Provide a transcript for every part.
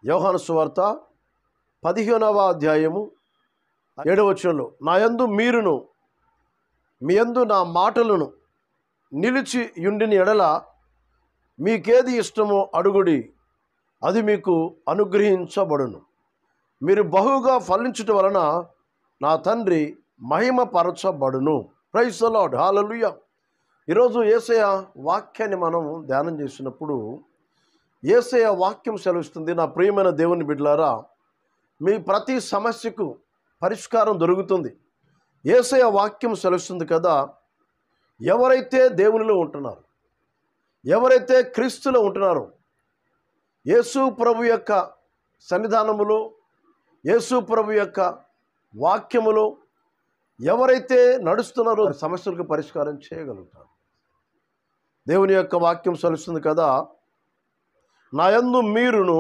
యోహాను సువార్త 15వ అధ్యాయము 7వ వచనంలో, నా యందు మీరును మీ యందు నా మాటలను నిలిచి యుండిన ఎడల మీకేది ఇష్టమో అడుగుడి, అది మీకు అనుగ్రహించబడును. మీరు బహుగా ఫలించుట వలన నా తండ్రి మహిమపరచబడును. ప్రైజ్ ది లార్డ్, హల్లెలూయా. ఈరోజు యేసయ్య వాక్యాన్ని మనం ధ్యానం చేసినప్పుడు యేసయ్య వాక్యం సెలవిస్తుంది, నా ప్రియమైన దేవుని బిడ్డలారా, మీ ప్రతి సమస్యకు పరిష్కారం దొరుకుతుంది. యేసయ్య వాక్యం సెలవిస్తుంది కదా, ఎవరైతే దేవునిలో ఉంటున్నారో, ఎవరైతే క్రీస్తులో ఉంటున్నారో, యేసు ప్రభు యొక్క సన్నిధానములో, యేసు ప్రభు యొక్క వాక్యములో ఎవరైతే నడుస్తున్నారో సమస్యలకు పరిష్కారం చేయగలుగుతారు. దేవుని యొక్క వాక్యం సెలవిస్తుంది కదా, నా యందు మీరును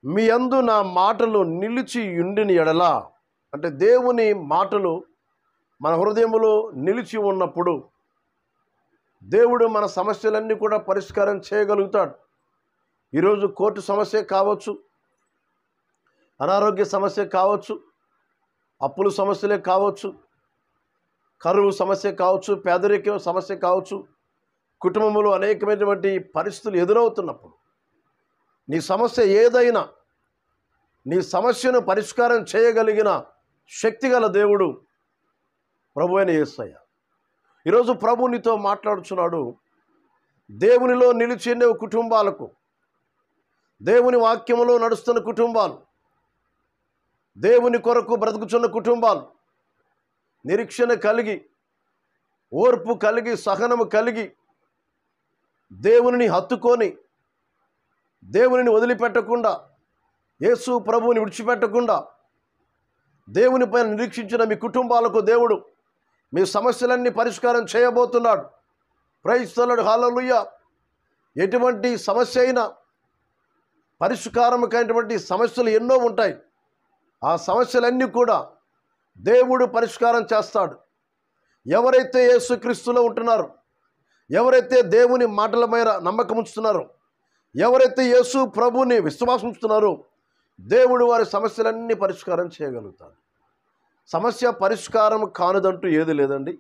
మీ యందు నా మాటలు నిలిచి యుండిన ఎడల, అంటే దేవుని మాటలు మన హృదయములో నిలిచి ఉన్నప్పుడు దేవుడు మన సమస్యలన్నీ కూడా పరిష్కారం చేయగలుగుతాడు. ఈరోజు కోర్టు సమస్య కావచ్చు, అనారోగ్య సమస్య కావచ్చు, అప్పుల సమస్యలే కావచ్చు, కరువు సమస్య కావచ్చు, పేదరికం సమస్య కావచ్చు, కుటుంబంలో అనేకమైనటువంటి పరిస్థితులు ఎదురవుతున్నప్పుడు నీ సమస్య ఏదైనా, నీ సమస్యను పరిష్కారం చేయగలిగిన శక్తిగల దేవుడు ప్రభు అయిన యేసయ్య. ఈరోజు ప్రభు నీతో మాట్లాడుచున్నాడు. దేవునిలో నిలిచిన కుటుంబాలకు, దేవుని వాక్యములో నడుస్తున్న కుటుంబాలు, దేవుని కొరకు బ్రతుకుచున్న కుటుంబాలు, నిరీక్షణ కలిగి, ఓర్పు కలిగి, సహనము కలిగి, దేవునిని హత్తుకొని, దేవునిని వదిలిపెట్టకుండా, యేసు ప్రభువుని విడిచిపెట్టకుండా దేవుని పైన నిరీక్షించిన మీ కుటుంబాలకు దేవుడు మీ సమస్యలన్నీ పరిష్కారం చేయబోతున్నాడు. ప్రైజ్ ది లార్డ్, హల్లెలూయా. ఎటువంటి సమస్య అయినా పరిష్కారమైనటువంటి సమస్యలు ఎన్నో ఉంటాయి. ఆ సమస్యలన్నీ కూడా దేవుడు పరిష్కారం చేస్తాడు. ఎవరైతే యేసుక్రీస్తులో ఉంటున్నారో, ఎవరైతే దేవుని మాటల మీద నమ్మకం ఉంచుతున్నారో, ఎవరైతే యేసు ప్రభుని విశ్వాసం ఉంచుతున్నారో, దేవుడు వారి సమస్యలన్నీ పరిష్కారం చేయగలుగుతాడు. సమస్య పరిష్కారం కానిదంటూ ఏది లేదండి.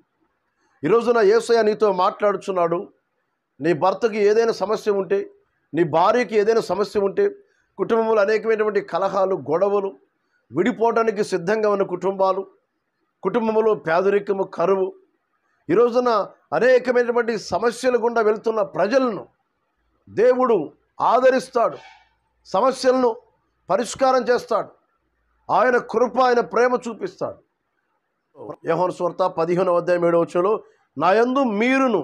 ఈరోజు నా యేసయ్య నీతో మాట్లాడుచున్నాడు. నీ భర్తకి ఏదైనా సమస్య ఉంటే, నీ భార్యకి ఏదైనా సమస్య ఉంటే, కుటుంబంలో అనేకమైనటువంటి కలహాలు, గొడవలు, విడిపోవడానికి సిద్ధంగా ఉన్న కుటుంబాలు, కుటుంబంలో పేదరికము, కరువు, ఈరోజున అనేకమైనటువంటి సమస్యల గుండా వెళ్తున్న ప్రజలను దేవుడు ఆదరిస్తాడు, సమస్యలను పరిష్కారం చేస్తాడు. ఆయన కృప, ఆయన ప్రేమ చూపిస్తాడు. యోహాను సువార్త 15వ అధ్యాయం 7వ వచనంలో, నా యందు మీరును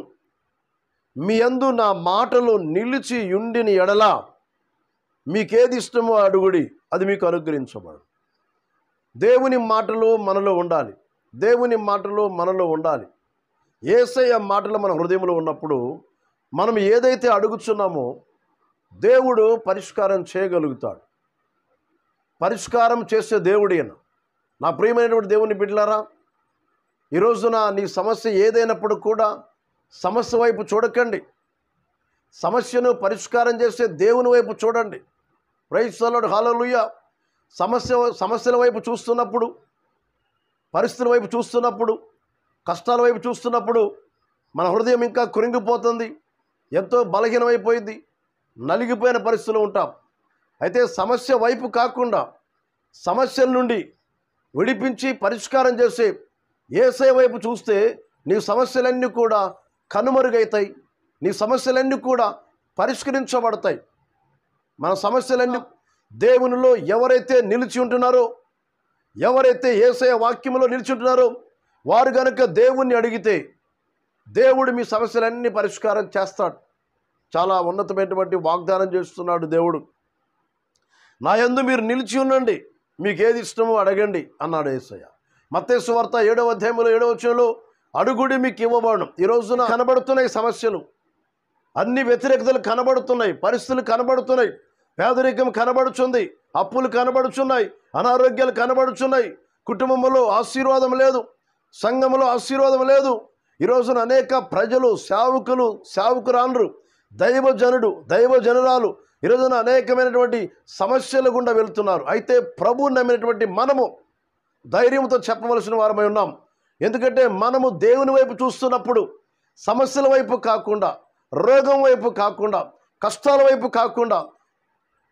మీ యందు నా మాటలు నిలిచి యుండిన ఎడల మీకేది ఇష్టమో అడుగుడి, అది మీకు అనుగ్రహించబడు. దేవుని మాటలు మనలో ఉండాలి. దేవుని మాటలు మనలో ఉండాలి. యేసయ్య మాటలు మన హృదయంలో ఉన్నప్పుడు మనం ఏదైతే అడుగుచున్నామో దేవుడు పరిష్కారం చేయగలుగుతాడు. పరిష్కారం చేసే దేవుడేనా. నా ప్రియమైనటువంటి దేవుని బిడ్డలారా, ఈ రోజున నీ సమస్య ఏదైనప్పుడు కూడా సమస్య వైపు చూడకండి, సమస్యను పరిష్కారం చేసే దేవుని వైపు చూడండి. ప్రైజ్ ది లార్డ్, హల్లెలూయా. సమస్యల వైపు చూస్తున్నప్పుడు, పరిస్థితుల వైపు చూస్తున్నప్పుడు, కష్టాల వైపు చూస్తున్నప్పుడు మన హృదయం ఇంకా కృంగిపోతుంది, ఎంతో బలహీనమైపోయింది, నలిగిపోయిన పరిస్థితులు ఉంటాం. అయితే సమస్య వైపు కాకుండా సమస్యల నుండి విడిపించి పరిష్కారం చేసే యేసయ్య వైపు చూస్తే నీ సమస్యలన్నీ కూడా కనుమరుగైతాయి, నీ సమస్యలన్నీ కూడా పరిష్కరించబడతాయి. మన సమస్యలన్నీ దేవునిలో ఎవరైతే నిలిచి ఉంటున్నారో, ఎవరైతే యేసయ్య వాక్యములో నిలిచి ఉంటున్నారో, వారు గనుక దేవుణ్ణి అడిగితే దేవుడు మీ సమస్యలన్నీ పరిష్కారం చేస్తాడు. చాలా ఉన్నతమైనటువంటి వాగ్దానం చేస్తున్నాడు దేవుడు. నా యందు మీరు నిలిచి ఉండండి, మీకు ఏది ఇష్టమో అడగండి అన్నాడు యేసయ్య. మత్తయి సువార్త 7వ అధ్యాయంలో 7వ వచనంలో, అడుగుడి మీకు ఇవ్వబడును. ఈ రోజున కనబడుతున్నాయి సమస్యలు, అన్ని వ్యతిరేకతలు కనబడుతున్నాయి, పరిస్థితులు కనబడుతున్నాయి, పేదరికం కనబడుచుంది, అప్పులు కనబడుచున్నాయి, అనారోగ్యాలు కనబడుచున్నాయి, కుటుంబంలో ఆశీర్వాదం లేదు, సంఘములో ఆశీర్వాదం లేదు. ఈ రోజున అనేక ప్రజలు, సేవకులు, సేవకురాండ్రు, దైవజనుడు, దైవజనురాలు ఈరోజున అనేకమైనటువంటి సమస్యల గుండా వెళ్తున్నారు. అయితే ప్రభువు నమ్మినటువంటి మనము ధైర్యంతో చెప్పవలసిన వారమై ఉన్నాం. ఎందుకంటే మనము దేవుని వైపు చూస్తున్నప్పుడు సమస్యల వైపు కాకుండా, రోగం వైపు కాకుండా, కష్టాల వైపు కాకుండా,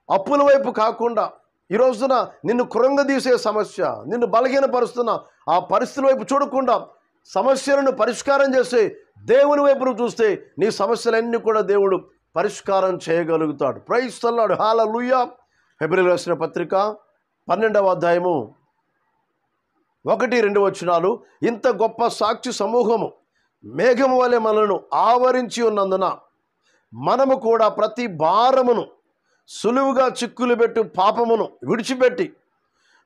అప్పుల వైపు కాకుండా, ఈ రోజున నిన్ను కృంగదీసే సమస్య, నిన్ను బలహీనపరుస్తున్న ఆ పరిస్థితుల వైపు చూడకుండా సమస్యలను పరిష్కారం చేసే దేవుని వైపు నువ్వు చూస్తే నీ సమస్యలన్నీ కూడా దేవుడు పరిష్కారం చేయగలుగుతాడు. ప్రైజ్ ది లార్డ్, హల్లెలూయా. హెబ్రీయులకు రాసిన పత్రిక 12వ అధ్యాయము 1-2 వచనాలు. ఇంత గొప్ప సాక్షి సమూహము మేఘము వలె మనలను ఆవరించి ఉన్నందున మనము కూడా ప్రతి భారమును సులువుగా చిక్కులు పెట్టు పాపమును విడిచిపెట్టి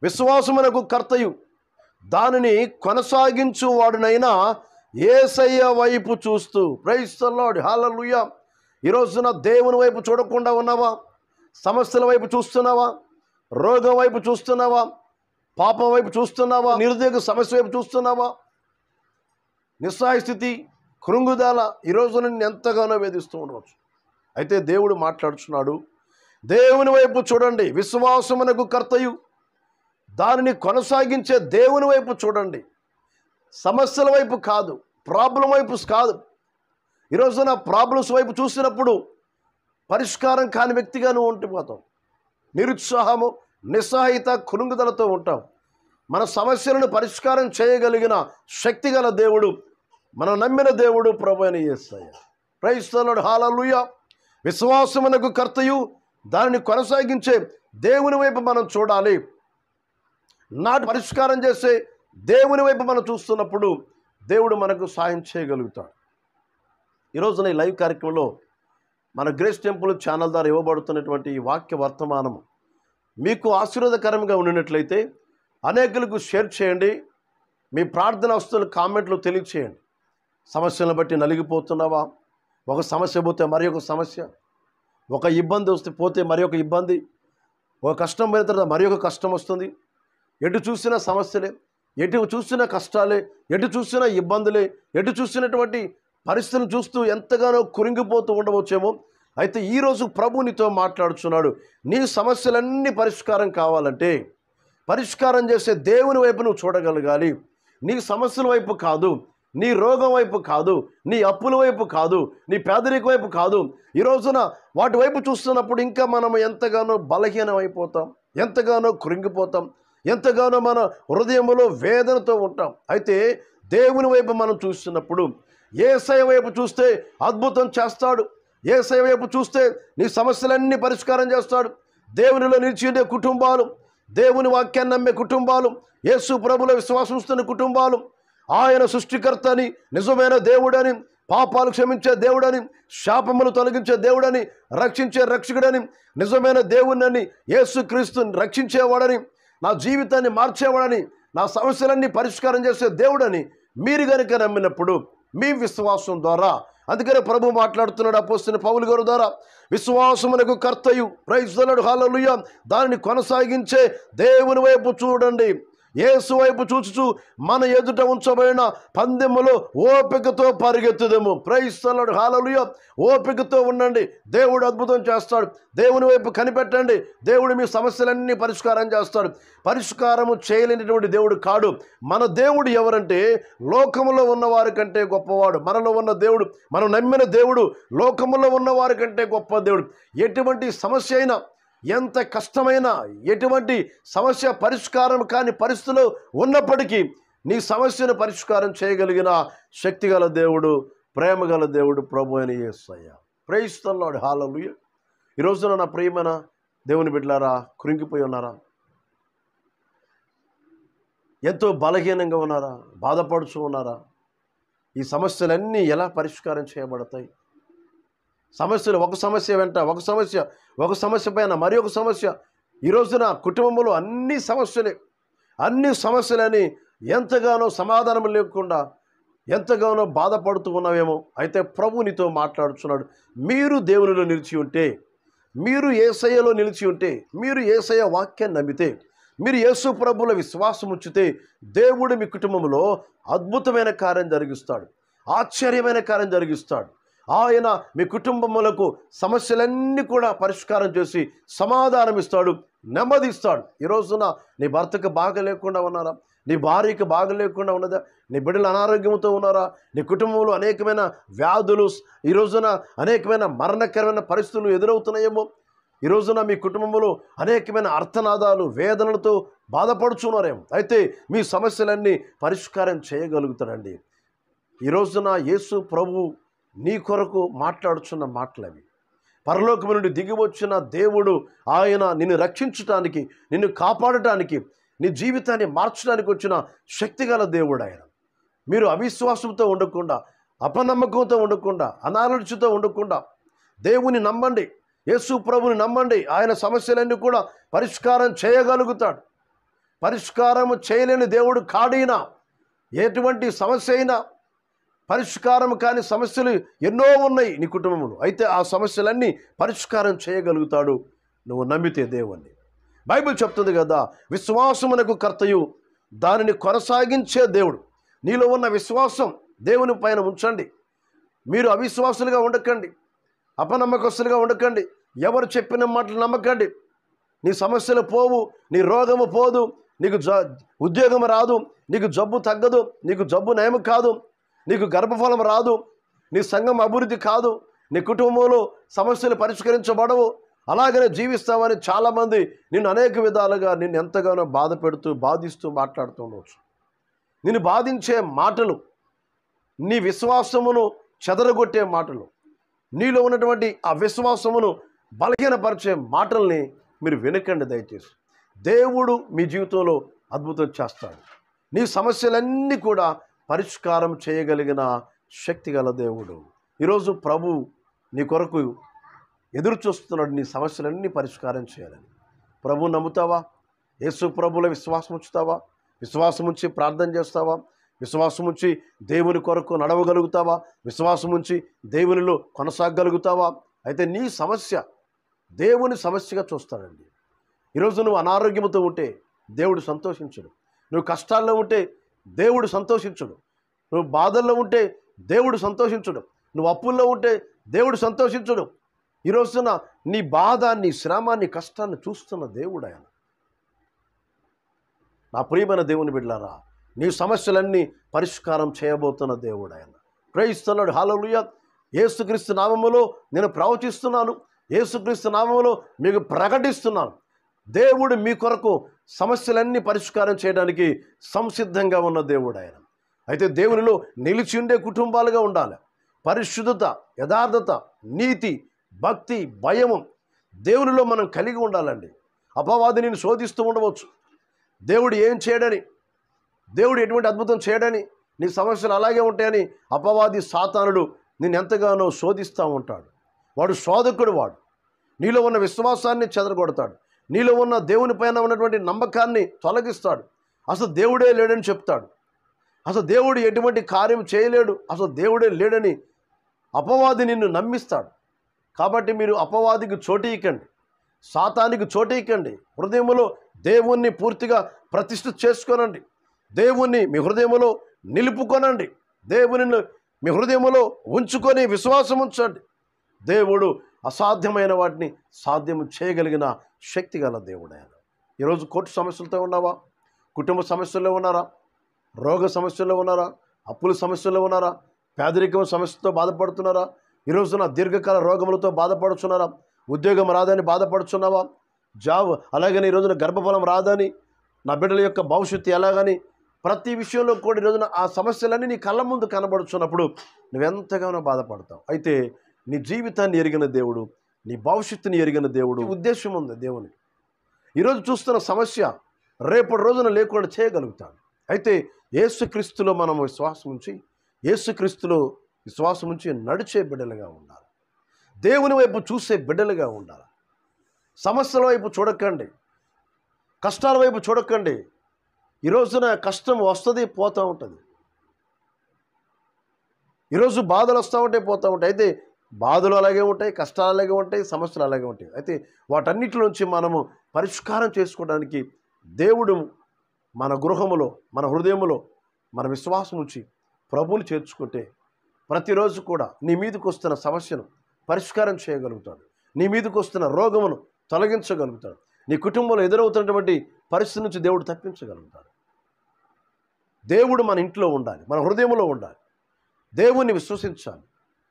విశ్వాసమునకు కర్తయు దానిని కొనసాగించు వాడునైనా యేసయ్య వైపు చూస్తూ, ప్రైజ్ ది లార్డ్, హల్లెలూయా. ఈ రోజున దేవుని వైపు చూడకుండా ఉన్నావా? సమస్యల వైపు చూస్తున్నావా? రోగం వైపు చూస్తున్నావా? పాపం వైపు చూస్తున్నావా? నిరుద్యోగ సమస్య వైపు చూస్తున్నావా? నిస్సహాయ స్థితి, కృంగుదల ఈ రోజు నిన్ను ఎంతగానో వేధిస్తూ ఉండవచ్చు. అయితే దేవుడు మాట్లాడుచున్నాడు, దేవుని వైపు చూడండి, విశ్వాసమునకు కర్తయు దానిని కొనసాగించే దేవుని వైపు చూడండి. సమస్యల వైపు కాదు, ప్రాబ్లం వైపు కాదు. ఈరోజున ప్రాబ్లమ్స్ వైపు చూసినప్పుడు పరిష్కారం కాని వ్యక్తిగా నువ్వు ఉండిపోతావు. నిరుత్సాహము, నిస్సహాయత, కృంగుదలతో ఉంటాం. మన సమస్యలను పరిష్కారం చేయగలిగిన శక్తి గల దేవుడు, మనం నమ్మిన దేవుడు ప్రభువైన యేసయ్య. ప్రైజ్ ది లార్డ్, హల్లెలూయా. విశ్వాసమునకు కర్తయు దానిని కొనసాగించే దేవుని వైపు మనం చూడాలి. నాటి పరిష్కారం చేసే దేవుని వైపు మనం చూస్తున్నప్పుడు దేవుడు మనకు సాయం చేయగలుగుతాడు. ఈరోజున ఈ లైవ్ కార్యక్రమంలో మన గ్రేస్ టెంపుల్ ఛానల్ ద్వారా ఇవ్వబడుతున్నటువంటి ఈ వాక్య వర్తమానము మీకు ఆశీర్వాదకరంగా ఉండినట్లయితే అనేకులకు షేర్ చేయండి. మీ ప్రార్థన వస్తువులు కామెంట్లు తెలియచేయండి. సమస్యలను బట్టి నలిగిపోతున్నావా? ఒక సమస్య పోతే మరి ఒక సమస్య, ఒక ఇబ్బంది వస్తే పోతే మరి ఒక ఇబ్బంది, ఒక కష్టం పోయిన తర్వాత మరి ఒక కష్టం వస్తుంది. ఎటు చూసినా సమస్యలే, ఎటు చూసినా కష్టాలే, ఎటు చూసినా ఇబ్బందులే, ఎటు చూసినటువంటి పరిస్థితులను చూస్తూ ఎంతగానో కురింగిపోతూ ఉండవచ్చేమో. అయితే ఈరోజు ప్రభు నీతో మాట్లాడుచున్నాడు. నీ సమస్యలన్నీ పరిష్కారం కావాలంటే పరిష్కారం చేసే దేవుని వైపు నువ్వు చూడగలగాలి. నీ సమస్యల వైపు కాదు, నీ రోగం వైపు కాదు, నీ అప్పుల వైపు కాదు, నీ పేదరిక వైపు కాదు. ఈ రోజున వాటి వైపు చూస్తున్నప్పుడు ఇంకా మనం ఎంతగానో బలహీనం అయిపోతాం, ఎంతగానో కృంగిపోతాం, ఎంతగానో మన హృదయంలో వేదనతో ఉంటాం. అయితే దేవుని వైపు మనం చూస్తున్నప్పుడు యేసయ్య వైపు చూస్తే అద్భుతం చేస్తాడు. యేసయ్య వైపు చూస్తే నీ సమస్యలన్నీ పరిష్కారం చేస్తాడు. దేవునిలో నిలిచి ఉండే కుటుంబాలు, దేవుని వాక్యాన్ని నమ్మే కుటుంబాలు, యేసు ప్రభువులో విశ్వాసం ఉంచుతున్న కుటుంబాలు, ఆయన సృష్టికర్త అని, నిజమైన దేవుడని, పాపాలు క్షమించే దేవుడని, శాపములు తొలగించే దేవుడని, రక్షించే రక్షకుడని, నిజమైన దేవుడిని, యేసుక్రీస్తుని రక్షించేవాడని, నా జీవితాన్ని మార్చేవాడని, నా సమస్యలన్నీ పరిష్కారం చేసే దేవుడని మీరు కనుక నమ్మినప్పుడు మీ విశ్వాసం ద్వారా, అందుకనే ప్రభు మాట్లాడుతున్నాడు అపోస్తలుడైన పౌలు గారి ద్వారా, విశ్వాసమునకు కర్తయు, ప్రైజ్ ది లార్డ్, హల్లెలూయా, దానిని కొనసాగించే దేవుని వైపు చూడండి. యేసు వైపు చూచుచు మన ఎదుట ఉంచబడిన పందెములో ఓపికతో పరిగెత్తుదము. ప్రైజ్ ది లార్డ్, హల్లెలూయా. ఓపికతో ఉండండి, దేవుడు అద్భుతం చేస్తాడు. దేవుని వైపు కనిపెట్టండి, దేవుడు మీ సమస్యలన్నీ పరిష్కారం చేస్తాడు. పరిష్కారము చేయలేనటువంటి దేవుడు కాడు. మన దేవుడు ఎవరంటే లోకములో ఉన్నవారి కంటే గొప్పవాడు. మనలో ఉన్న దేవుడు, మనం నమ్మిన దేవుడు లోకములో ఉన్నవారి కంటే గొప్ప దేవుడు. ఎటువంటి సమస్య అయినా, ఎంత కష్టమైన, ఎటువంటి సమస్య పరిష్కారం కాని పరిస్థితుల్లో ఉన్నప్పటికీ నీ సమస్యను పరిష్కారం చేయగలిగిన శక్తిగల దేవుడు, ప్రేమగల దేవుడు ప్రభు అయిన యేసయ్య. Praise the lord, hallelujah. ఈ రోజున నా ప్రియమైన దేవుని బిడ్డలారా, కృంగిపోయి ఉన్నారా? ఎంతో బలహీనంగా ఉన్నారా? బాధపడుచు ఉన్నారా? ఈ సమస్యలన్నీ ఎలా పరిష్కారం చేయబడతాయి? సమస్యలు ఒక సమస్య వెంట ఒక సమస్య పైన మరి ఒక సమస్య. ఈ రోజున కుటుంబంలో అన్ని సమస్యలని ఎంతగానో సమాధానం లేకుండా ఎంతగానో బాధపడుతూ ఉన్నావేమో. అయితే ప్రభు నీతో మాట్లాడుచున్నాడు. మీరు దేవునిలో నిలిచి ఉంటే, మీరు యేసయ్యలో నిలిచి ఉంటే, మీరు యేసయ్య వాక్యాన్ని నమ్మితే, మీరు యేసు ప్రభువులో విశ్వాసం ఉంచితే దేవుడు మీ కుటుంబంలో అద్భుతమైన కార్యం జరిగిస్తాడు, ఆశ్చర్యమైన కార్యం జరిగిస్తాడు. ఆయన మీ కుటుంబములకు సమస్యలన్నీ కూడా పరిష్కారం చేసి సమాధానం ఇస్తాడు, నెమ్మది ఇస్తాడు. ఈ రోజున నీ భర్తకు బాగా లేకుండా ఉన్నారా? నీ భార్యకి బాగా లేకుండా ఉన్నదా? నీ బిడ్డలు అనారోగ్యంతో ఉన్నారా? నీ కుటుంబంలో అనేకమైన వ్యాధులు, ఈ రోజున అనేకమైన మరణకరమైన పరిస్థితులు ఎదురవుతున్నాయేమో. ఈ రోజున మీ కుటుంబంలో అనేకమైన అర్థనాదాలు, వేదనలతో బాధపడుచున్నారేమో. అయితే మీ సమస్యలన్నీ పరిష్కారం చేయగలుగుతాడండి. ఈ రోజున యేసు ప్రభు నీ కొరకు మాట్లాడుచున్న మాటలవి. పరలోకము నుండి దిగి వచ్చిన దేవుడు, ఆయన నిన్ను రక్షించటానికి, నిన్ను కాపాడటానికి, నీ జీవితాన్ని మార్చడానికి వచ్చిన శక్తిగల దేవుడు ఆయన. మీరు అవిశ్వాసంతో ఉండకుండా, అపనమ్మకంతో ఉండకుండా, అనాలోచితో ఉండకుండా దేవుని నమ్మండి, యేసు ప్రభుని నమ్మండి. ఆయన సమస్యలన్నీ కూడా పరిష్కారం చేయగలుగుతాడు. పరిష్కారం చేయలేని దేవుడు కాడైనా, ఎటువంటి సమస్య అయినా పరిష్కారం కాని సమస్యలు ఎన్నో ఉన్నాయి నీ కుటుంబంలో. అయితే ఆ సమస్యలన్నీ పరిష్కారం చేయగలుగుతాడు నువ్వు నమ్మితే దేవుణ్ణి. బైబిల్ చెప్తుంది కదా, విశ్వాసమునకు కర్తయు దానిని కొనసాగించే దేవుడు. నీలో ఉన్న విశ్వాసం దేవుని పైన ఉంచండి. మీరు అవిశ్వాసులుగా ఉండకండి, అపనమ్మకస్తులుగా ఉండకండి, ఎవరు చెప్పిన మాటలు నమ్మకండి. నీ సమస్యలు పోవు, నీ రోగము పోదు, నీకు ఉద్యోగం రాదు, నీకు జబ్బు తగ్గదు, నీకు జబ్బు నయం కాదు, నీకు గర్భఫలం రాదు, నీ సంఘం అభివృద్ధి కాదు, నీ కుటుంబంలో సమస్యలు పరిష్కరించబడవు, అలాగనే జీవిస్తామని చాలామంది నిన్ను అనేక విధాలుగా నిన్ను ఎంతగానో బాధ పెడుతూ బాధిస్తూ మాట్లాడుతూ ఉండవచ్చు. నిన్ను బాధించే మాటలు, నీ విశ్వాసమును చెదరగొట్టే మాటలు, నీలో ఉన్నటువంటి ఆ విశ్వాసమును బలహీనపరిచే మాటల్ని మీరు వినకండి దయచేసి. దేవుడు మీ జీవితంలో అద్భుతం చేస్తాడు. నీ సమస్యలన్నీ కూడా పరిష్కారం చేయగలిగిన శక్తిగల దేవుడు. ఈరోజు ప్రభు నీ కొరకు ఎదురు చూస్తున్నాడు, నీ సమస్యలన్నీ పరిష్కారం చేయాలని. ప్రభు నమ్ముతావా? యేసు ప్రభులో విశ్వాసం ఉంచుతావా? విశ్వాసం ఉంచి ప్రార్థన చేస్తావా? విశ్వాసం ఉంచి దేవుని కొరకు నడవగలుగుతావా? విశ్వాసం ఉంచి దేవునిలో కొనసాగలుగుతావా? అయితే నీ సమస్య దేవుని సమస్యగా చూస్తాడండి. ఈరోజు నువ్వు అనారోగ్యంతో ఉంటే దేవుడు సంతోషించడు. నువ్వు కష్టాల్లో ఉంటే దేవుడు సంతోషించడు. నువ్వు బాధల్లో ఉంటే దేవుడు సంతోషించడు. నువ్వు అప్పుల్లో ఉంటే దేవుడు సంతోషించడు. ఈ రోజున నీ బాధ, నీ శ్రమ, నీ కష్టాన్ని చూస్తున్న దేవుడు ఆయన. నా ప్రియమైన దేవుని బిడ్డలారా, నీ సమస్యలన్నీ పరిష్కారం చేయబోతున్న దేవుడు ఆయన. ప్రేయిస్తున్నాడు. హల్లెలూయా. యేసుక్రీస్తు నామములో నేను ప్రవచిస్తున్నాను, యేసుక్రీస్తు నామములో మీకు ప్రకటిస్తున్నాను. దేవుడు మీ కొరకు సమస్యలన్నీ పరిష్కారం చేయడానికి సంసిద్ధంగా ఉన్న దేవుడు ఆయన. అయితే దేవునిలో నిలిచి ఉండే కుటుంబాలుగా ఉండాలి. పరిశుద్ధత, యథార్థత, నీతి, భక్తి, భయము దేవునిలో మనం కలిగి ఉండాలండి. అపవాది నిన్ను శోధిస్తూ ఉండవచ్చు. దేవుడు ఏం చేయడని, దేవుడు ఎటువంటి అద్భుతం చేయడని, నీ సమస్యలు అలాగే ఉంటాయని అపవాది సాతానుడు నిన్ను ఎంతగానో శోధిస్తూ ఉంటాడు. వాడు శోధకుడు. వాడు నీలో ఉన్న విశ్వాసాన్ని చెదరగొడతాడు. నీలో ఉన్న దేవుని పైన ఉన్నటువంటి నమ్మకాన్ని తొలగిస్తాడు. అసలు దేవుడే లేడని చెప్తాడు. అసలు దేవుడు ఎటువంటి కార్యం చేయలేడు, అసలు దేవుడే లేడని అపవాది నిన్ను నమ్మిస్తాడు. కాబట్టి మీరు అపవాదికి చోటీయకండి, సాతానికి చోటీయకండి. హృదయములో దేవుణ్ణి పూర్తిగా ప్రతిష్ఠ చేసుకోనండి. దేవుణ్ణి మీ హృదయములో నిలుపుకొనండి. దేవునిని మీ హృదయములో ఉంచుకొని విశ్వాసం ఉంచండి. దేవుడు అసాధ్యమైన వాటిని సాధ్యం చేయగలిగిన శక్తి గల దేవుడు ఆయన. ఈరోజు కోర్టు సమస్యలతో ఉన్నావా? కుటుంబ సమస్యల్లో ఉన్నారా? రోగ సమస్యల్లో ఉన్నారా? అప్పుల సమస్యల్లో ఉన్నారా? పేదరికం సమస్యతో బాధపడుతున్నారా? ఈరోజున దీర్ఘకాల రోగములతో బాధపడుతున్నారా? ఉద్యోగం రాదని బాధపడుతున్నావా? జాబ్ అలాగని ఈరోజున గర్భఫలం రాదని, నా బిడ్డల యొక్క భవిష్యత్తు ఎలాగని, ప్రతి విషయంలో కూడా ఈరోజున ఆ సమస్యలన్నీ నీ కళ్ళ ముందు కనబడుచున్నప్పుడు నువ్వెంతగానో బాధపడతావు. అయితే నీ జీవితాన్ని ఎరిగిన దేవుడు, నీ భవిష్యత్తుని ఎరిగిన దేవుడు, ఉద్దేశం ఉంది దేవుని. ఈరోజు చూస్తున్న సమస్య రేపటి రోజున లేకుండా చేయగలుగుతాడు. అయితే యేసుక్రీస్తులో మనం విశ్వాసం ఉంచి, యేసుక్రీస్తులో విశ్వాసం ఉంచి నడిచే బిడ్డలుగా ఉండాలి. దేవుని వైపు చూసే బిడ్డలుగా ఉండాలి. సమస్యల వైపు చూడకండి, కష్టాల వైపు చూడకండి. ఈ రోజున కష్టం వస్తుంది, పోతూ ఉంటుంది. ఈరోజు బాధలు వస్తూ ఉంటాయి, పోతూ ఉంటాయి. అయితే బాధలు అలాగే ఉంటాయి, కష్టాలు అలాగే ఉంటాయి, సమస్యలు అలాగే ఉంటాయి. అయితే వాటన్నిటి నుంచి మనము పరిష్కారం చేసుకోవడానికి దేవుడు మన గృహములో, మన హృదయములో మన విశ్వాసం ఉంచి ప్రభువుని చేర్చుకుంటే ప్రతిరోజు కూడా నీ మీదకు వస్తున్న సమస్యను పరిష్కారం చేయగలుగుతాడు. నీ మీదకు వస్తున్న రోగమును తొలగించగలుగుతాడు. నీ కుటుంబంలో ఎదురవుతున్నటువంటి పరిస్థితి నుంచి దేవుడు తప్పించగలుగుతాడు. దేవుడు మన ఇంట్లో ఉండాలి, మన హృదయంలో ఉండాలి. దేవుణ్ణి విశ్వసించాలి.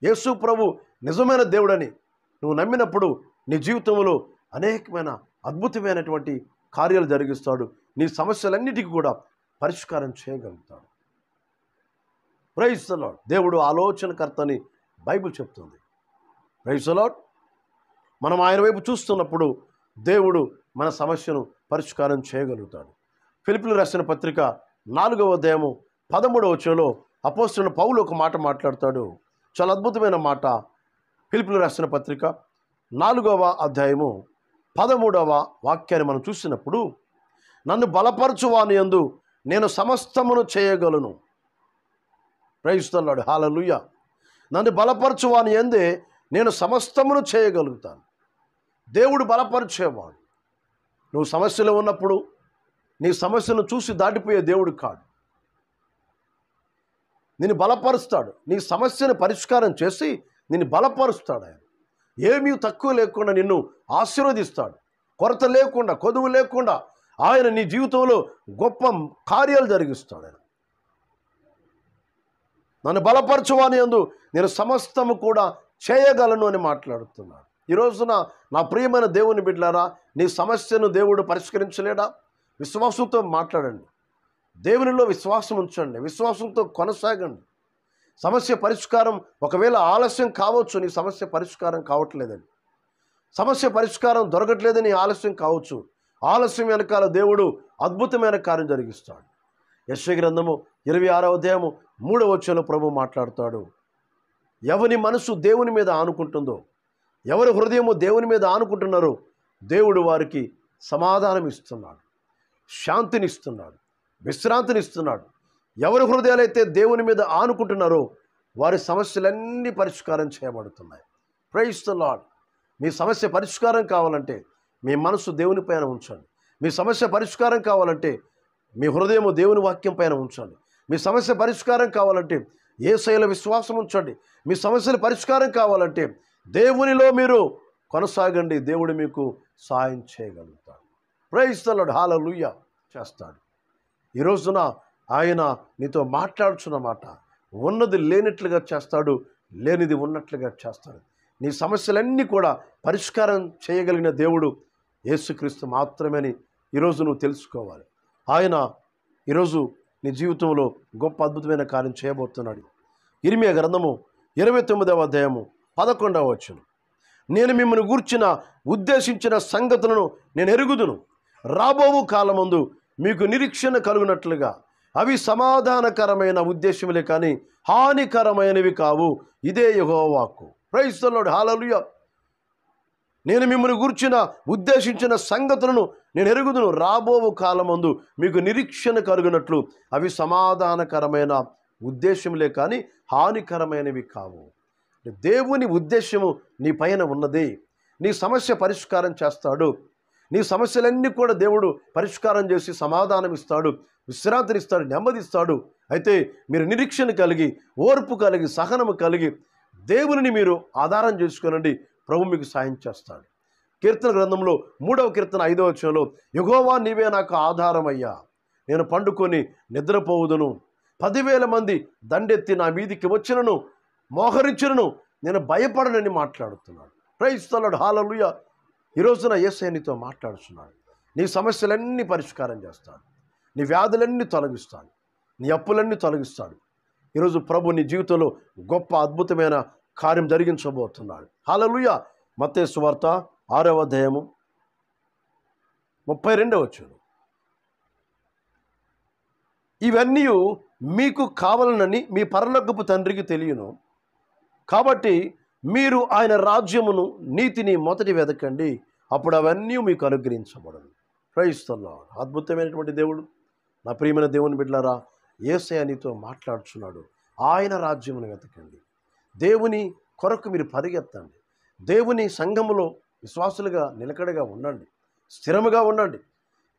యేసు ప్రభు నిజమైన దేవుడని నువ్వు నమ్మినప్పుడు నీ జీవితంలో అనేకమైన అద్భుతమైనటువంటి కార్యాలు జరిగిస్తాడు. నీ సమస్యలన్నిటికీ కూడా పరిష్కారం చేయగలుగుతాడు. Praise the Lord. దేవుడు ఆలోచనకర్తని బైబిల్ చెప్తుంది. Praise the Lord. మనం ఆయన వైపు చూస్తున్నప్పుడు దేవుడు మన సమస్యను పరిష్కారం చేయగలుగుతాడు. ఫిలిప్పీయులకు రాసిన పత్రిక 4వ అధ్యాయము 13వ వచనంలో అపోస్తలుడైన పౌలు ఒక మాట మాట్లాడతాడు. చాలా అద్భుతమైన మాట. ఫిలిప్పీయులకు రాసిన పత్రిక 4వ అధ్యాయము 13వ వాక్యాన్ని మనం చూసినప్పుడు, నన్ను బలపరచువాని యందు నేను సమస్తమును చేయగలను. Praise the lord. హల్లెలూయా. నన్ను బలపరచువాని యందే నేను సమస్తమును చేయగలుగుతాను. దేవుడు బలపరిచేవాడు. నువ్వు సమస్యలో ఉన్నప్పుడు నీ సమస్యను చూసి దాటిపోయే దేవుడు కాడు. నిన్ను బలపరుస్తాడు. నీ సమస్యను పరిష్కారం చేసి నిన్ను బలపరుస్తాడు. ఆయన ఏమీ తక్కువ లేకుండా నిన్ను ఆశీర్వదిస్తాడు. కొరత లేకుండా, కొదువు లేకుండా ఆయన నీ జీవితంలో గొప్ప కార్యాలు జరిగిస్తాడు. ఆయన నన్ను బలపరచువాని యందు నేను సమస్తము కూడా చేయగలను అని మాట్లాడుతున్నాడు. ఈ రోజున నా ప్రియమైన దేవుని బిడ్డలారా, నీ సమస్యను దేవుడు పరిష్కరించలేడా? విశ్వాసంతో మాట్లాడండి. దేవునిలో విశ్వాసం ఉంచండి. విశ్వాసంతో కొనసాగండి. సమస్య పరిష్కారం ఒకవేళ ఆలస్యం కావచ్చు. నీ సమస్య పరిష్కారం కావట్లేదని, సమస్య పరిష్కారం దొరకట్లేదని ఆలస్యం కావచ్చు. ఆలస్యం వెనకాల దేవుడు అద్భుతమైన కార్యం జరిగిస్తాడు. యెషయా గ్రంథము 26వ అధ్యాయము 3వ వచనంలో ప్రభు మాట్లాడతాడు. ఎవరి మనసు దేవుని మీద ఆనుకుంటుందో, ఎవరి హృదయము దేవుని మీద ఆనుకుంటున్నారో దేవుడు వారికి సమాధానం ఇస్తున్నాడు, శాంతినిస్తున్నాడు, విశ్రాంతినిస్తున్నాడు. ఎవరి హృదయాలైతే దేవుని మీద ఆనుకుంటున్నారో వారి సమస్యలన్నీ పరిష్కారం చేయబడుతున్నాయి. Praise the lord. మీ సమస్య పరిష్కారం కావాలంటే మీ మనసు దేవుని పైన ఉంచండి. మీ సమస్య పరిష్కారం కావాలంటే మీ హృదయము దేవుని వాక్యం పైన ఉంచండి. మీ సమస్య పరిష్కారం కావాలంటే యేసయ్యలో విశ్వాసం ఉంచండి. మీ సమస్యల పరిష్కారం కావాలంటే దేవునిలో మీరు కొనసాగండి. దేవుడు మీకు సహాయం చేయగలుగుతాడు. Praise the lord. హల్లెలూయా. చేస్తాడు. ఈ రోజున ఆయన నీతో మాట్లాడుచున్న మాట, ఉన్నది లేనట్లుగా చేస్తాడు, లేనిది ఉన్నట్లుగా చేస్తాడు. నీ సమస్యలన్నీ కూడా పరిష్కారం చేయగలిగిన దేవుడు యేసుక్రీస్తు మాత్రమే ఈరోజు నువ్వు తెలుసుకోవాలి. ఆయన ఈరోజు నీ జీవితంలో గొప్ప అద్భుతమైన కార్యం చేయబోతున్నాడు. ఇర్మీయా గ్రంథము 29వ అధ్యాయము 11వ వచనం, నేను మిమ్మల్ని గూర్చిన ఉద్దేశించిన సంగతులను నేను ఎరుగుదును. రాబోవు కాలమందు మీకు నిరీక్షణ కలుగునట్లుగా అవి సమాధానకరమైన ఉద్దేశములే కానీ హానికరమైనవి కావు. ఇదే యెహోవా వాక్కు. Praise the lord. హల్లెలూయా. నేను మిమ్మల్ని గూర్చిన ఉద్దేశించిన సంగతులను నేను ఎరుగుదును. రాబోవు కాలమందు మీకు నిరీక్షణ కలుగునట్లు అవి సమాధానకరమైన ఉద్దేశములే కానీ హానికరమైనవి కావు. దేవుని ఉద్దేశము నీ పైన ఉన్నది. నీ సమస్య పరిష్కారం చేస్తాడు. నీ సమస్యలన్నీ కూడా దేవుడు పరిష్కారం చేసి సమాధానం ఇస్తాడు, విశ్రాంతినిస్తాడు, నెమ్మదిస్తాడు. అయితే మీరు నిరీక్షణ కలిగి, ఓర్పు కలిగి, సహనము కలిగి దేవునిని మీరు ఆధారం చేసుకోనండి. ప్రభు మీకు సాయం చేస్తాడు. కీర్తన గ్రంథంలో 3వ కీర్తన 5వ వచనంలో, యెహోవా నీవే నాకు ఆధారమయ్యా, నేను పండుకొని నిద్రపోవుదును. 10,000 మంది దండెత్తి నా మీదికి వచ్చినను మోహరించినను నేను భయపడనని మాట్లాడుతున్నాడు. Praise the lord. హల్లెలూయా. ఈ రోజున యేసయ్య నీతో మాట్లాడుతున్నాడు. నీ సమస్యలన్నీ పరిష్కారం చేస్తాడు. నీ వ్యాధులన్నీ తొలగిస్తాడు. నీ అప్పులన్నీ తొలగిస్తాడు. ఈరోజు ప్రభు నీ జీవితంలో గొప్ప అద్భుతమైన కార్యం జరిగించబోతున్నాడు. హల్లెలూయా. మత్తయి సువార్త 6వ అధ్యాయము 32వ వచనం, ఇవన్నీ మీకు కావాలనని మీ పరలోకపు తండ్రికి తెలియను. కాబట్టి మీరు ఆయన రాజ్యమును నీతిని మొదటి వెదకండి, అప్పుడు అవన్నీ మీకు అనుగ్రహించబడను. Praise the lord. అద్భుతమైనటువంటి దేవుడు. నా ప్రియమైన దేవుని బిడ్డలారా, యేసయ్య నీతో మాట్లాడుచున్నాడు. ఆయన రాజ్యమును వెతకండి. దేవుని కొరకు మీరు పరిగెత్తండి. దేవుని సంఘములో విశ్వాసులుగా నిలకడగా ఉండండి, స్థిరముగా ఉండండి.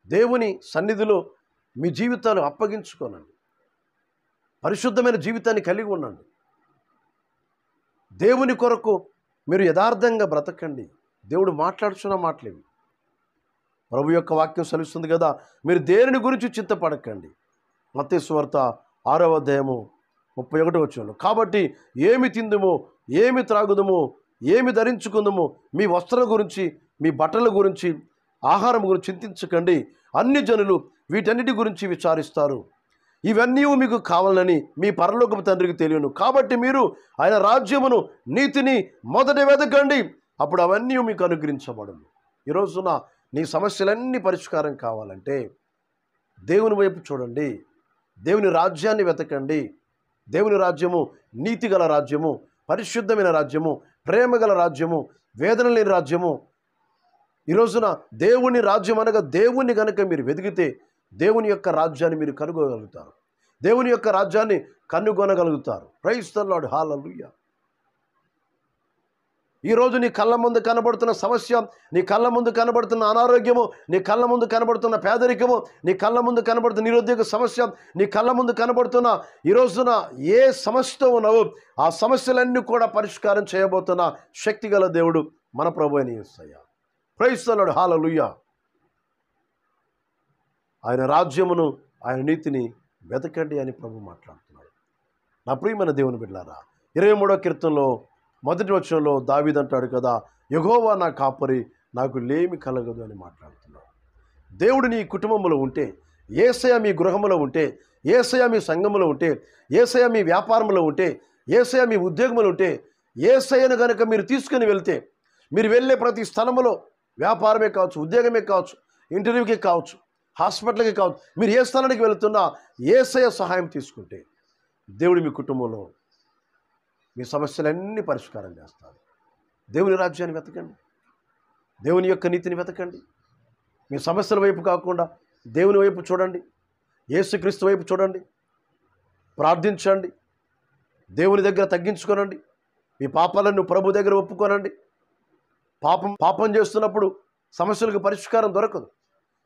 దేవుని సన్నిధిలో మీ జీవితాలు అప్పగించుకోనండి. పరిశుద్ధమైన జీవితాన్ని కలిగి ఉండండి. దేవుని కొరకు మీరు యథార్థంగా బ్రతకండి. దేవుడు మాట్లాడుచున్న మాటలేవి. ప్రభు యొక్క వాక్యం సెలవుస్తుంది కదా, మీరు దేనిని గురించి చింతపడకండి. మత్తయి సువార్త 6వ అధ్యాయము 31వ వచనంలో, కాబట్టి ఏమి తిందుమో, ఏమి త్రాగుదమో, ఏమి ధరించుకుందుమో, మీ వస్త్రాల గురించి, మీ బట్టల గురించి, ఆహారం గురించి చింతించకండి. అన్ని జనులు వీటన్నిటి గురించి విచారిస్తారు. ఇవన్నీ మీకు కావాలని మీ పరలోకపు తండ్రికి తెలియను. కాబట్టి మీరు ఆయన రాజ్యమును, నీతిని మొదట వెతకండి, అప్పుడు అవన్నీ మీకు అనుగ్రహించబడును. ఈ రోజున నీ సమస్యలన్నీ పరిష్కారం కావాలంటే దేవుని వైపు చూడండి, దేవుని రాజ్యాన్ని వెతకండి. దేవుని రాజ్యము నీతి గల రాజ్యము, పరిశుద్ధమైన రాజ్యము, ప్రేమ గల రాజ్యము, వేదన లేని రాజ్యము. ఈ రోజున దేవుని రాజ్యం అనగా దేవుని గనుక మీరు వెతికితే దేవుని యొక్క రాజ్యాన్ని మీరు కనుగొనగలుగుతారు. దేవుని యొక్క రాజ్యాన్ని కనుగొనగలుగుతారు. ప్రైజ్ ది లార్డ్, హల్లెలూయా. ఈరోజు నీ కళ్ళ ముందు కనబడుతున్న సమస్య, నీ కళ్ళ ముందు కనబడుతున్న అనారోగ్యము, నీ కళ్ళ ముందు కనబడుతున్న పేదరికము, నీ కళ్ళ ముందు కనబడుతున్న నిరుద్యోగ సమస్య, నీ కళ్ళ ముందు కనబడుతున్న ఈ రోజున ఏ సమస్యతో ఉన్నావో ఆ సమస్యలన్నీ కూడా పరిష్కారం చేయబోతున్న శక్తిగల దేవుడు మన ప్రభువైన యేసయ్య. ప్రైజ్ ది లార్డ్, హల్లెలూయా. ఆయన రాజ్యమును, ఆయన నీతిని వెతకండి అని ప్రభు మాట్లాడుతున్నాడు. నా ప్రియమైన దేవుని బిడ్డలారా, 23వ కీర్తనలో 1వ వచనంలో దావీదు అంటాడు కదా, యెహోవా నా కాపరి, నాకు లేమి కలగదు అని మాట్లాడుతున్నాడు. దేవుడు నీ కుటుంబంలో ఉంటే, యేసయ్య మీ గృహంలో ఉంటే, యేసయ్య మీ సంఘంలో ఉంటే, యేసయ్య మీ వ్యాపారంలో ఉంటే, యేసయ్య మీ ఉద్యోగంలో ఉంటే, యేసయ్యను కనుక మీరు తీసుకుని వెళ్తే, మీరు వెళ్ళే ప్రతి స్థలంలో, వ్యాపారమే కావచ్చు, ఉద్యోగమే కావచ్చు, ఇంటర్వ్యూకి కావచ్చు, హాస్పిటల్కి కావచ్చు, మీరు ఏ స్థలానికి వెళుతున్నా యేసయ్య సహాయం తీసుకుంటే దేవుడు మీ కుటుంబంలో మీ సమస్యలన్నీ పరిష్కారం చేస్తారు. దేవుని రాజ్యాన్ని వెతకండి, దేవుని యొక్క నీతిని వెతకండి. మీ సమస్యల వైపు కాకుండా దేవుని వైపు చూడండి, యేసుక్రీస్తు వైపు చూడండి, ప్రార్థించండి, దేవుని దగ్గర తగ్గించుకోనండి, మీ పాపాలను ప్రభు దగ్గర ఒప్పుకోనండి. పాపం చేస్తున్నప్పుడు సమస్యలకు పరిష్కారం దొరకదు.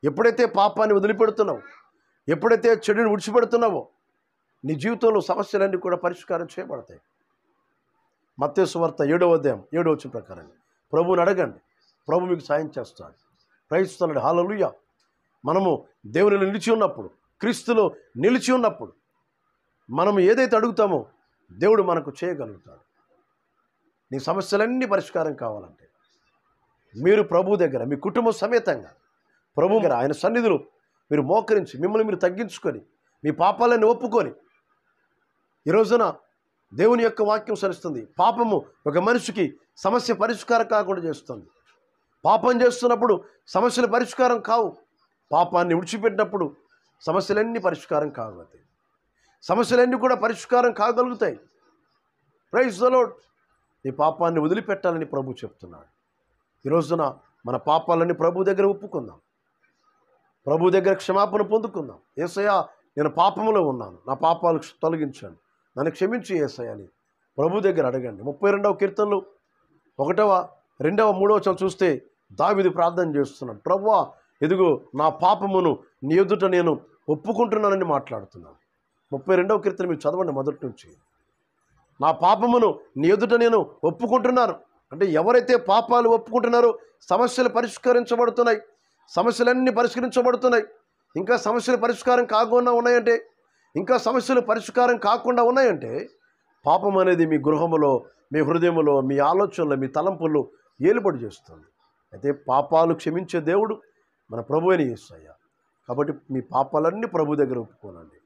ఎప్పుడైతే పాపాన్ని వదిలిపెడుతున్నావో, ఎప్పుడైతే చెడుని విడిచిపెడుతున్నావో నీ జీవితంలో సమస్యలన్నీ కూడా పరిష్కారం చేయబడతాయి. మత్తయి సువార్త 7వ అధ్యాయం 7వ వచనం ప్రకారం ప్రభువుని అడగండి, ప్రభు మీకు సాయం చేస్తాడు. ప్రైజ్ ది లార్డ్, హల్లెలూయా. మనము దేవునిలో నిలిచి ఉన్నప్పుడు, క్రీస్తులో నిలిచి ఉన్నప్పుడు మనం ఏదైతే అడుగుతామో దేవుడు మనకు చేయగలుగుతాడు. నీ సమస్యలన్నీ పరిష్కారం కావాలంటే మీరు ప్రభు దగ్గర మీ కుటుంబ సమేతంగా ప్రభు దగ్గర ఆయన సన్నిధిలో మీరు మోకరించి మిమ్మల్ని మీరు తగ్గించుకొని మీ పాపాలను ఒప్పుకొని, ఈ రోజున దేవుని యొక్క వాక్యం సరిస్తుంది, పాపము ఒక మనిషికి సమస్య పరిష్కారం కాకుండా చేస్తుంది. పాపం చేస్తున్నప్పుడు సమస్యలు పరిష్కారం కావు. పాపాన్ని విడిచిపెట్టినప్పుడు సమస్యలన్నీ పరిష్కారం కాగలుగుతాయి. సమస్యలన్నీ కూడా పరిష్కారం కాగలుగుతాయి. Praise the lord. నీ పాపాన్ని వదిలిపెట్టాలని ప్రభు చెప్తున్నాడు. ఈ రోజున మన పాపాలన్నీ ప్రభు దగ్గర ఒప్పుకుందాం, ప్రభు దగ్గర క్షమాపణ పొందుకుందాం. యేసయ్యా, నేను పాపములో ఉన్నాను, నా పాపాలు తొలగించండి, నన్ను క్షమించి యేసయ్యా అని ప్రభు దగ్గర అడగండి. 32వ కీర్తనలు 1వ, 2వ, 3వ వచనం చూస్తే దావీదు ప్రార్థన చేస్తున్నాడు. ప్రభువా, ఎదుగో నా పాపమును నీ ఎదుట నేను ఒప్పుకుంటున్నానని మాట్లాడుతున్నాను. 32వ కీర్తన మీరు చదవండి మొదటి నుంచి. నా పాపమును నీ ఎదుట నేను ఒప్పుకుంటున్నాను అంటే ఎవరైతే పాపాలు ఒప్పుకుంటున్నారో సమస్యలు పరిష్కరించబడుతున్నాయి, సమస్యలన్నీ పరిష్కరించబడుతున్నాయి. ఇంకా సమస్యలు పరిష్కారం కాకుండా ఉన్నాయంటే, ఇంకా సమస్యలు పరిష్కారం కాకుండా ఉన్నాయంటే పాపం అనేది మీ గృహములో, మీ హృదయములో, మీ ఆలోచనలో, మీ తలంపుల్లో ఏలుబడి చేస్తుంది. అయితే పాపాలు క్షమించే దేవుడు మన ప్రభువైన యేసయ్య. కాబట్టి మీ పాపాలన్నీ ప్రభు దగ్గర ఒప్పుకోనండి.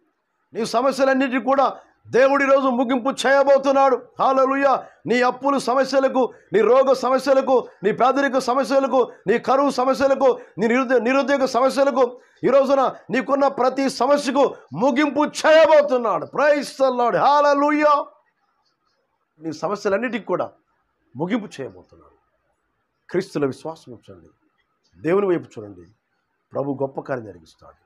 నీ సమస్యలన్నిటికీ కూడా దేవుడి రోజు ముగింపు చేయబోతున్నాడు. హల్లెలూయా. నీ అప్పులు సమస్యలకు, నీ రోగ సమస్యలకు, నీ పేదరిక సమస్యలకు, నీ కరువు సమస్యలకు, నీ నిరుద్యోగ సమస్యలకు, ఈ రోజున నీకున్న ప్రతి సమస్యకు ముగింపు చేయబోతున్నాడు. ప్రైజ్ ది లార్డ్, హల్లెలూయా. నీ సమస్యలన్నిటికీ కూడా ముగింపు చేయబోతున్నాడు. క్రీస్తులో విశ్వాసం ఉంచండి, దేవుని వైపు చూడండి, ప్రభు గొప్ప కార్యం జరిగిస్తాడు.